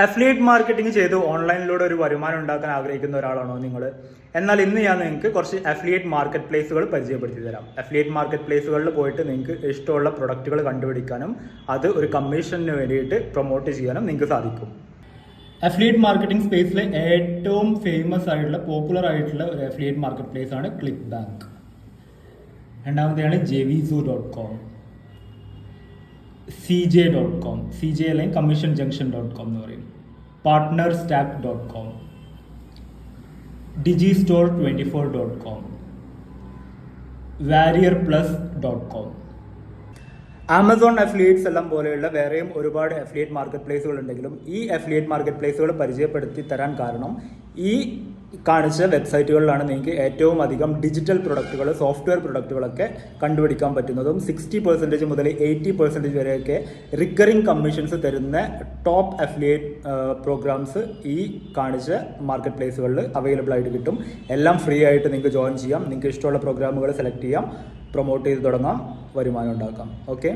Affiliate marketing ചെയ്ത് ഓൺലൈനിലൂടെ ഒരു വരുമാനം ഉണ്ടാക്കാൻ ആഗ്രഹിക്കുന്ന ഒരാളാണോ നിങ്ങൾ? എന്നാൽ ഇന്ന് ഞാൻ നിങ്ങൾക്ക് കുറച്ച് അഫിലിയേറ്റ് മാർക്കറ്റ് പ്ലേസുകൾ പരിചയപ്പെടുത്തി തരാം. അഫിലിയേറ്റ് മാർക്കറ്റ് പ്ലേസുകളിൽ പോയിട്ട് നിങ്ങൾക്ക് ഇഷ്ടമുള്ള പ്രൊഡക്റ്റുകൾ കണ്ടുപിടിക്കാനും അത് ഒരു കമ്മീഷന് വേണ്ടിയിട്ട് പ്രൊമോട്ട് ചെയ്യാനും നിങ്ങൾക്ക് സാധിക്കും. അഫിലിയേറ്റ് മാർക്കറ്റിംഗ് സ്പേസിലെ ഏറ്റവും ഫേമസ് ആയിട്ടുള്ള പോപ്പുലർ ആയിട്ടുള്ള ഒരു അഫിലിയേറ്റ് മാർക്കറ്റ് പ്ലേസ് ആണ് ക്ലിക്ക് ബാങ്ക്. രണ്ടാമത്തെയാണ് JVZoo.com, CJ.com, CJ അല്ലെങ്കിൽ കമ്മീഷൻ ജംഗ്ഷൻ.com എന്ന് പറയും, partnerstack.com, digistore24.com, warriorplus.com. Amazon affiliates എല്ലാം പോലെയുള്ള വേറെയും ഒരുപാട് അഫിലിയേറ്റ് മാർക്കറ്റ് പ്ലേസുകൾ ഉണ്ടെങ്കിലും ഈ അഫിലിയേറ്റ് മാർക്കറ്റ് പ്ലേസുകൾ പരിചയപ്പെടുത്തി തരാൻ കാരണം ഈ കാണിച്ച വെബ്സൈറ്റുകളിലാണ് നിങ്ങൾക്ക് ഏറ്റവും അധികം ഡിജിറ്റൽ പ്രൊഡക്റ്റുകൾ, സോഫ്റ്റ്വെയർ പ്രൊഡക്റ്റുകളൊക്കെ കണ്ടുപിടിക്കാൻ പറ്റുന്നതും 60% മുതൽ 80% വരെയൊക്കെ റിക്കറിംഗ് കമ്മീഷൻസ് തരുന്ന ടോപ്പ് അഫിലിയേറ്റ് പ്രോഗ്രാംസ് ഈ കാണിച്ച മാർക്കറ്റ് പ്ലേസുകളിൽ അവൈലബിൾ ആയിട്ട് കിട്ടും. എല്ലാം ഫ്രീ ആയിട്ട് നിങ്ങൾക്ക് ജോയിൻ ചെയ്യാം. നിങ്ങൾക്ക് ഇഷ്ടമുള്ള പ്രോഗ്രാമുകൾ സെലക്ട് ചെയ്യാം, പ്രൊമോട്ട് ചെയ്ത് തുടങ്ങാം, വരുമാനം ഉണ്ടാക്കാം. ഓക്കെ.